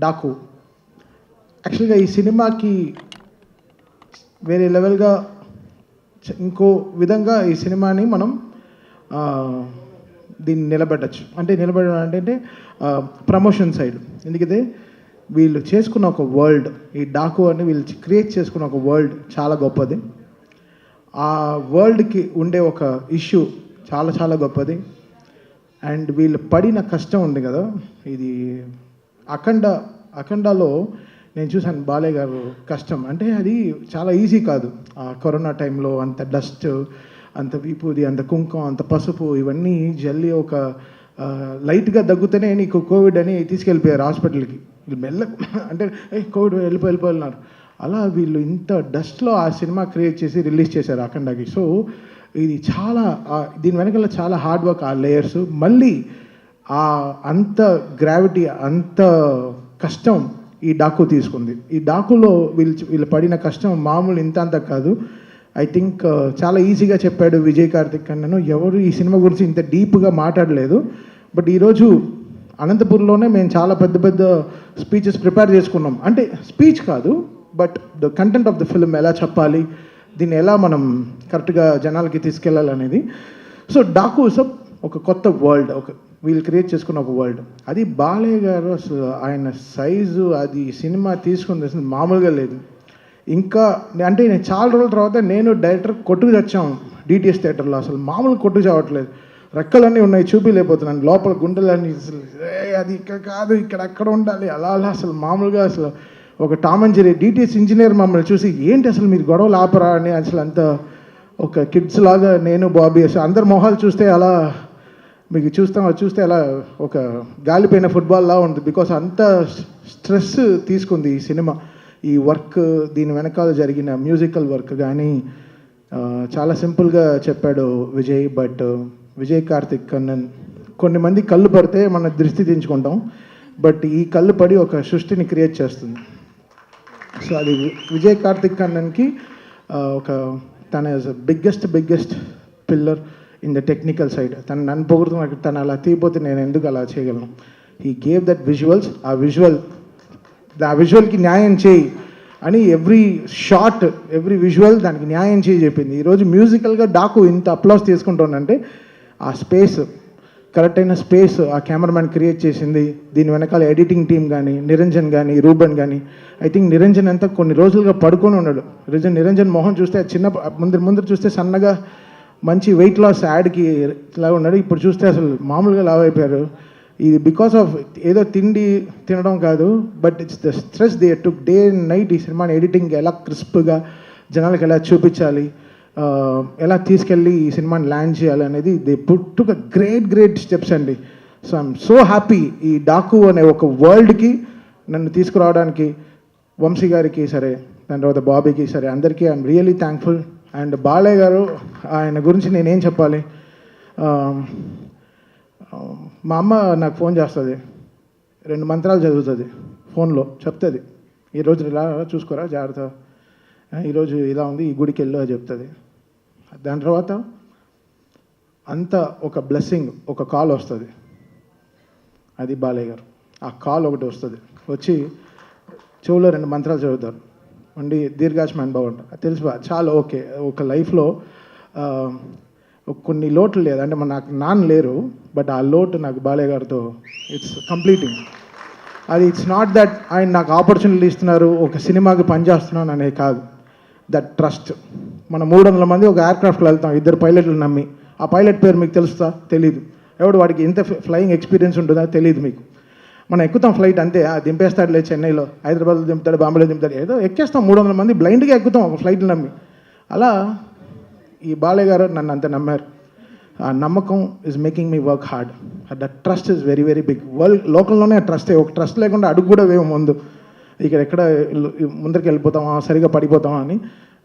డాకు. యాక్చువల్గా ఈ సినిమాకి వేరే లెవెల్గా ఇంకో విధంగా ఈ సినిమాని మనం దీన్ని నిలబెట్టచ్చు. అంటే నిలబెట్టడం అంటే ప్రమోషన్ సైడ్. ఎందుకంటే వీళ్ళు చేసుకున్న ఒక వరల్డ్, ఈ డాకు అని వీళ్ళు క్రియేట్ చేసుకున్న ఒక వరల్డ్ చాలా గొప్పది. ఆ వరల్డ్కి ఉండే ఒక ఇష్యూ చాలా చాలా గొప్పది. అండ్ వీళ్ళు పడిన కష్టం ఉంది కదా, ఇది అఖండాలో నేను చూశాను బాలయ్య గారు కష్టం. అంటే అది చాలా ఈజీ కాదు. ఆ కరోనా టైంలో అంత డస్ట్, అంత విభూది, అంత కుంకుమ, అంత పసుపు, ఇవన్నీ జల్లి ఒక లైట్గా దగ్గుతూనే నీకు కోవిడ్ అని తీసుకెళ్ళిపోయారు హాస్పిటల్కి. వీళ్ళు మెల్ల అంటే కోవిడ్ వెళ్ళిపోయినారు. అలా వీళ్ళు ఇంత డస్ట్లో ఆ సినిమా క్రియేట్ చేసి రిలీజ్ చేశారు అఖండాకి. సో ఇది చాలా దీని వెనకాల చాలా హార్డ్ వర్క్, ఆ లేయర్స్, మళ్ళీ అంత గ్రావిటీ, అంత కష్టం ఈ డాకు తీసుకుంది. ఈ డాకులో వీళ్ళు పడిన కష్టం మామూలు ఇంత అంత కాదు. ఐ థింక్ చాలా ఈజీగా చెప్పాడు విజయ్ కార్తిక్ అన్నను. ఎవరు ఈ సినిమా గురించి ఇంత డీప్గా మాట్లాడలేదు. బట్ ఈరోజు అనంతపూర్లోనే మేము చాలా పెద్ద పెద్ద స్పీచెస్ ప్రిపేర్ చేసుకున్నాం. అంటే స్పీచ్ కాదు, but the content of the film ఎలా చెప్పాలి, దీన్ని ఎలా మనం కరెక్ట్గా జనాలకి తీసుకెళ్ళాలనేది. సో డాకు ఒక కొత్త వరల్డ్, వీళ్ళు క్రియేట్ చేసుకున్న ఒక వరల్డ్. అది బాలయ్య గారు అసలు ఆయన సైజు, అది సినిమా తీసుకుంది అసలు మామూలుగా లేదు. ఇంకా అంటే నేను చాలా రోజుల తర్వాత నేను డైరెక్టర్ కొట్టుకు తెచ్చాము డిటిఎస్ థియేటర్లో. అసలు మామూలు కొట్టుకు చావట్లేదు, రెక్కలన్నీ ఉన్నాయి, చూపిలేకపోతున్నాను, లోపల గుండెలన్నీ అసలు అది ఇక్కడ కాదు, ఇక్కడ అక్కడ ఉండాలి, అలా అసలు మామూలుగా అసలు ఒక Tom and Jerry DTS engineer మమ్మల్ని చూసి ఏంటి అసలు మీరు గొడవలు ఆపరా అని అసలు అంత ఒక కిడ్స్ లాగా నేను బాబీ అసలు అందరి మొహాలు చూస్తే అలా మీకు చూస్తే అలా ఒక గాలిపోయిన ఫుట్బాల్లా ఉంది. బికాస్ అంత స్ట్రెస్ తీసుకుంది ఈ సినిమా, ఈ వర్క్, దీని వెనకాల జరిగిన మ్యూజికల్ వర్క్ కానీ. చాలా సింపుల్గా చెప్పాడు విజయ్. బట్ విజయ్ కార్తిక్ కన్నన్, కొన్ని మంది కళ్ళు పడితే మన దృష్టి దించుకుంటాం, బట్ ఈ కళ్ళు పడి ఒక సృష్టిని క్రియేట్ చేస్తుంది. సో అది విజయ్ కార్తిక్ కన్నన్కి తన biggest pillar in the technical side. నన్ను పొగుడుతున్న తను అలా తీయపోతే నేను ఎందుకు అలా చేయగలను. హీ గేవ్ దట్ విజువల్స్, ఆ విజువల్కి న్యాయం చేయి అని ఎవ్రీ షాట్, ఎవ్రీ విజువల్ దానికి న్యాయం చేయి చెప్పింది. ఈరోజు మ్యూజికల్గా డాకు ఇంత అప్లాస్ తీసుకుంటుందంటే ఆ స్పేస్, కరెక్ట్ అయిన స్పేస్ ఆ కెమెరామ్యాన్ క్రియేట్ చేసింది. దీని వెనకాల ఎడిటింగ్ టీమ్ కానీ, నిరంజన్ కానీ, రూబన్ కానీ. ఐ థింక్ నిరంజన్ అంతా కొన్ని రోజులుగా పడుకొని ఉన్నాడు. నిరంజన్ మొహం చూస్తే చిన్న ముందర చూస్తే సన్నగా మంచి వెయిట్ లాస్ యాడ్కి ఇలా ఉన్నాడు. ఇప్పుడు చూస్తే అసలు మామూలుగా లావ్ అయిపోయారు. ఇది బికాస్ ఆఫ్ ఏదో తినడం కాదు, but it's the stress they took day and night. ఈ సినిమాని ఎడిటింగ్ ఎలా క్రిస్ప్గా జనాలకు ఎలా చూపించాలి, ఎలా తీసుకెళ్ళి ఈ సినిమాని ల్యాండ్ చేయాలి అనేది దే పుట్ ఒక గ్రేట్ స్టెప్స్ అండి. సో ఐఎమ్ సో హ్యాపీ ఈ డాకు అనే ఒక వరల్డ్కి నన్ను తీసుకురావడానికి వంశీ గారికి సరే, దాని తర్వాత బాబీకి సరే, అందరికీ I'm really thankful. And Balayya గారు, ఆయన గురించి నేనేం చెప్పాలి. మా అమ్మ నాకు ఫోన్ చేస్తుంది, 2 మంత్రాలు చదువుతుంది ఫోన్లో, చెప్తుంది ఈరోజు ఇలా చూసుకోరా జాగ్రత్త, ఈరోజు ఇలా ఉంది, ఈ గుడికి వెళ్ళు అని చెప్తుంది. దాని తర్వాత అంత ఒక బ్లెస్సింగ్, ఒక కాల్ వస్తుంది, అది బాలయ్య గారు. ఆ కాల్ ఒకటి వస్తుంది, వచ్చి చెవులో 2 మంత్రాలు చదువుతారు, ఉండి దీర్ఘాయుష్మాన్ భవ అంట. తెలుసు చాలా ఓకే. ఒక లైఫ్లో కొన్ని లోట్లు లేదు, అంటే నాకు నాన్న లేరు, బట్ ఆ లోటు నాకు బాలయ్య గారితో ఇట్స్ కంప్లీటింగ్. అది ఇట్స్ నాట్ దట్ ఆయన నాకు ఆపర్చునిటీ ఇస్తున్నారు, ఒక సినిమాకి పనిచేస్తున్నాను అనేది కాదు. That trust. మనం 300 మంది ఒక ఎయిర్క్రాఫ్ట్లో వెళ్తాం, 2 పైలట్లు నమ్మి. ఆ పైలట్ పేరు మీకు తెలుస్తా? తెలీదు. ఎవడు వాడికి ఎంత ఫ్లయింగ్ ఎక్స్పీరియన్స్ ఉంటుందా తెలియదు మీకు. మనం ఎక్కుతాం ఫ్లైట్ అంతే, దింపేస్తాడు లేదు, చెన్నైలో, హైదరాబాద్లో దింపుతాడు, బాంబేలో దింపుతాడు, ఏదో ఎక్కేస్తాం. 300 మంది బ్లైండ్గా ఎక్కుతాం ఒక ఫ్లైట్లు నమ్మి. అలా ఈ బాలయ్య గారు నన్ను అంత నమ్మారు. ఆ నమ్మకం is making me work hard. That trust is very big. World లోకల్లోనే ట్రస్టే. ఒక ట్రస్ట్ లేకుండా అడుగు కూడా వేయం ముందు. ఎక్కడ ముందరికి వెళ్ళిపోతామా, సరిగా పడిపోతామా అని.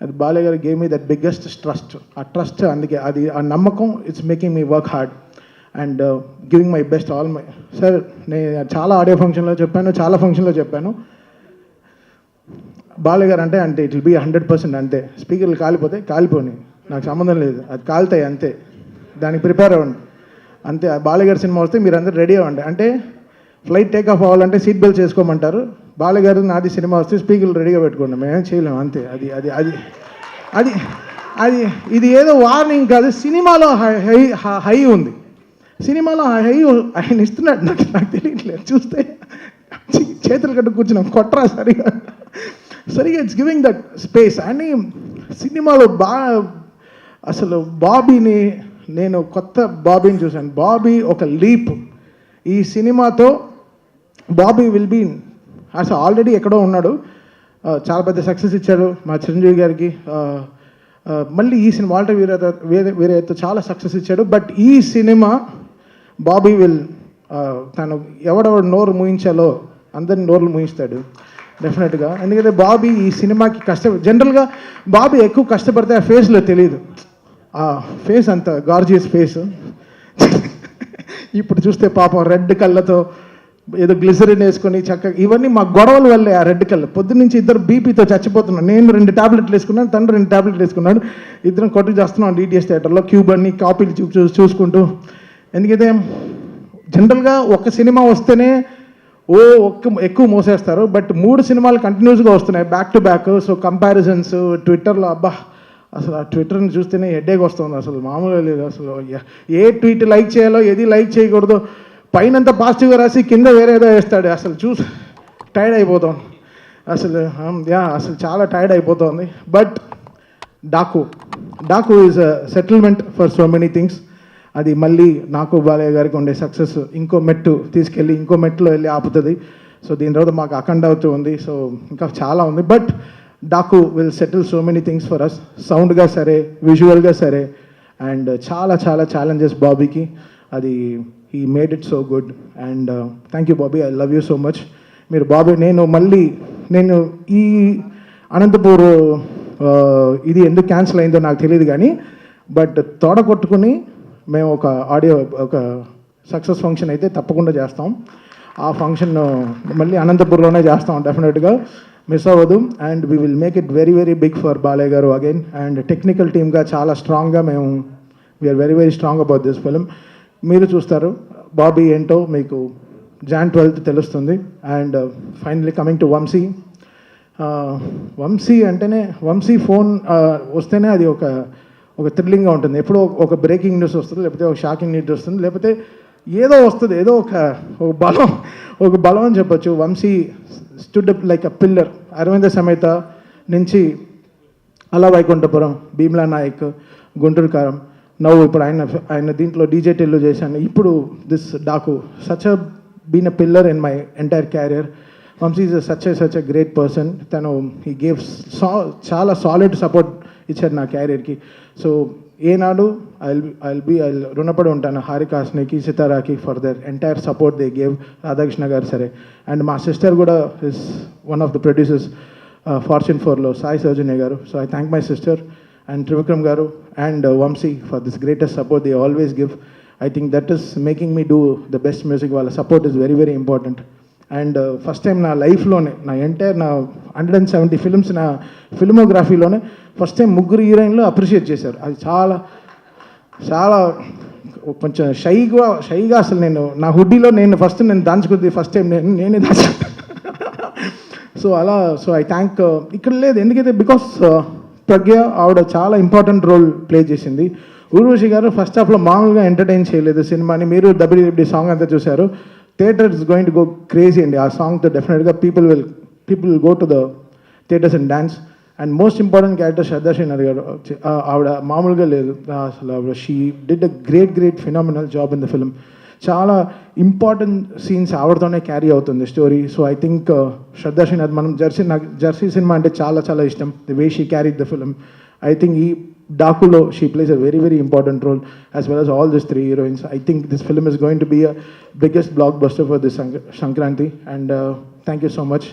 అది బాలయ్య గారు game me that biggest trust. ఆ ట్రస్ట్, అందుకే అది ఆ నమ్మకం it's making me work hard and giving my best all my. Sir, నేను చాలా ఆడియో ఫంక్షన్లో చెప్పాను, చాలా ఫంక్షన్లో చెప్పాను, బాలయ్య గారు అంటే ఇట్ విల్ బీ 100% అంతే. స్పీకర్లు కాలిపోని నాకు సంబంధం లేదు, అది కాలుతాయి అంతే, దానికి ప్రిపేర్ అవ్వండి అంతే. బాలయ్య గారి సినిమా వస్తే మీరు అందరూ రెడీ అవ్వండి. అంటే ఫ్లైట్ టేక్ ఆఫ్ అవ్వాలంటే సీట్ బెల్ట్ చేసుకోమంటారు. బాలగారు నాది సినిమా వస్తే స్పీకర్లు రెడీగా పెట్టుకోండి, మేమేం చేయలేము అంతే. అది అది అది అది అది ఇది ఏదో వార్నింగ్ కాదు, సినిమాలో హై ఉంది, సినిమాలో హై ఆయన ఇస్తున్నాడు. నాకు తెలియట్లేదు, చూస్తే చేతులు కట్టు కూర్చున్నాం, కొట్రా సరిగా ఇట్స్ గివింగ్ దట్ స్పేస్. అని సినిమాలో అసలు బాబీని, నేను కొత్త బాబీని చూశాను. బాబీ ఒక లీప్. ఈ సినిమాతో బాబీ విల్ బీ అసలు ఆల్రెడీ ఎక్కడో ఉన్నాడు, చాలా పెద్ద సక్సెస్ ఇచ్చాడు మా చిరంజీవి గారికి. మళ్ళీ ఈ సినిమా వాల్టర్ వీరయ్యతో చాలా సక్సెస్ ఇచ్చాడు. బట్ ఈ సినిమా బాబీ విల్ తను ఎవడెవడు నోరు మూయించాలో అందరిని నోర్లు మూయిస్తాడు డెఫినెట్గా. ఎందుకంటే బాబీ ఈ సినిమాకి జనరల్గా బాబీ ఎక్కువ కష్టపడితే ఆ ఫేస్లో తెలియదు, ఆ ఫేస్ అంత గార్జియస్ ఫేస్. ఇప్పుడు చూస్తే పాపం రెడ్ కళ్ళతో ఏదో గ్లిసరిన్ వేసుకొని చక్కగా, ఇవన్నీ మా గొడవల వల్లే. ఆ రెడ్ కళ్ళు పొద్దున్నుంచి ఇద్దరు బీపీతో చచ్చిపోతున్నాను. నేను 2 టాబ్లెట్లు వేసుకున్నాను, తను 2 టాబ్లెట్లు వేసుకున్నాడు. ఇద్దరం కొట్టు చేస్తున్నాం డిటిఎస్ థియేటర్లో, క్యూబ్ అన్ని కాపీలు చూసుకుంటూ. ఎందుకంటే జనరల్గా ఒక సినిమా వస్తేనే ఎక్కువ మోసేస్తారు, బట్ 3 సినిమాలు కంటిన్యూస్గా వస్తున్నాయి back to back. So comparisons ట్విట్టర్లో, అబ్బా అసలు ఆ ట్విట్టర్ని చూస్తేనే హెడ్ఏక్ వస్తుంది, అసలు మామూలుగా లేదు. అసలు ఏ ట్వీట్ లైక్ చేయాలో ఏది లైక్ చేయకూడదు, పైనంతా పాజిటివ్గా రాసి కింద వేరేదో వేస్తాడు. అసలు చూసి టైర్డ్ అయిపోతాం అసలు. అసలు చాలా టైర్డ్ అయిపోతుంది. But Daaku is a settlement for so many things. అది మళ్ళీ నాకు బాలయ్య గారికి ఉండే సక్సెస్ ఇంకో మెట్టు తీసుకెళ్ళి ఇంకో మెట్టులో వెళ్ళి ఆపుతుంది. సో దీని తర్వాత మాకు అఖండ అవుతూ ఉంది, సో ఇంకా చాలా ఉంది. But Daaku will settle so many things for us, సౌండ్గా సరే, విజువల్గా సరే. అండ్ చాలా చాలా ఛాలెంజెస్ బాబీకి, అది he made it so good. And thank you Bobby, I love you so much. మీరు బాబీ, నేను ఈ అనంతపూర్ ఇది ఎందుకు క్యాన్సిల్ అయిందో నాకు తెలియదు కానీ, బట్ తోడ కొట్టుకుని మేము ఒక సక్సెస్ ఫంక్షన్ అయితే తప్పకుండా చేస్తాం. ఆ ఫంక్షన్ మళ్ళీ అనంతపూర్లోనే చేస్తాం డెఫినెట్గా, మిస్ అవ్వదు. And we will make it very very big for Balayya garu again. And technical టీమ్గా చాలా స్ట్రాంగ్గా మేము we are very very strong about this film. మీరు చూస్తారు బాబీ ఏంటో మీకు Jan 12th తెలుస్తుంది. And finally coming to Vamsi అంటేనే, వంశీ ఫోన్ వస్తేనే అది ఒక థ్రిల్లింగ్గా ఉంటుంది. ఎప్పుడో ఒక బ్రేకింగ్ న్యూస్ వస్తుంది, లేకపోతే ఒక షాకింగ్ న్యూస్ వస్తుంది, లేకపోతే ఏదో వస్తుంది, ఏదో ఒక బలం అని చెప్పొచ్చు. Vamsi stood up like a pillar. Aravinda Sametha నుంచి అలా వైకుంఠపురం, భీమ్లా నాయక్, గుంటూరు కారం, నవ్వు ఇప్పుడు ఆయన దీంట్లో డీజే టెల్లు చేశాను, ఇప్పుడు this Daaku. Such a been a pillar in my entire career. Vamsi is such a great person. తను హీ గేవ్ చాలా సాలిడ్ సపోర్ట్ ఇచ్చారు నా క్యారియర్కి. సో ఏనాడు ఐ రుణపడి ఉంటాను హారికాస్నికి, సితారాకి for their entire support they gave. Radhakrishna garu సరే, అండ్ మా సిస్టర్ కూడా is one of the producers Fortune 4లో, Sai Soujanya garu. So I thank my sister and Trivikram garu and Vamsi for this greatest support they always give. I think that is making me do the best music. వాళ్ళ support is very very important. And first time నా లైఫ్లోనే, నా entire నా 170 films నా ఫిల్మోగ్రఫీలోనే first time 3 హీరోయిన్లు appreciate చేశారు. అది చాలా చాలా కొంచెం షైగా అసలు నేను నా హుడ్డీలో నేను దాచుకుంది ఫస్ట్ టైం నేనే దాచు. So I thank. ఇక్కడ లేదు ఎందుకైతే బికాస్ ప్రజ్ఞ ఆవిడ చాలా ఇంపార్టెంట్ రోల్ ప్లే చేసింది. ఊర్వశి గారు ఫస్ట్ హాఫ్లో మామూలుగా ఎంటర్టైన్ చేయలేదు సినిమాని. మీరు WWD సాంగ్ అంతా చూశారు. Theatre is going to go crazy అండి ఆ సాంగ్తో. డెఫినెట్గా people will go to the theatres and dance. And most important character Shraddha Srinath garu. ఆవిడ మామూలుగా లేదు అసలు. ఆవిడ she did a great phenomenal job in the film. చాలా ఇంపార్టెంట్ సీన్స్ ఆవిడతోనే క్యారీ అవుతుంది story. So I think Shraddha Srinath, నాకు జెర్సీ సినిమా అంటే చాలా ఇష్టం. The way she carried the film. I think ఈ డాకులో she plays a very very important role as well as all these 3 heroines. I think this film is going to be a biggest blockbuster for this Sankranti. And thank you so much.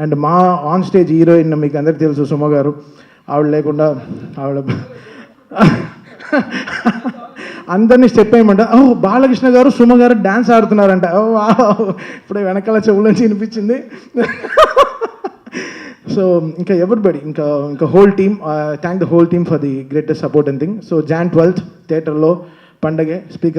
And మా on stage heroine మీకు అందరికీ తెలుసు సుమ గారు. ఆవిడ లేకుండా అందరినీ step వేయమంట. Balakrishna గారు సుమ గారు డ్యాన్స్ ఆడుతున్నారంట. ఇప్పుడే వెనకాల చెవుల నుంచి వినిపించింది. సో ఇంకా ఎవ్రీబడి, ఇంకా whole team, thank the whole team for the greatest support and thing. So Jan 12th థియేటర్లో పండగే. స్పీకర్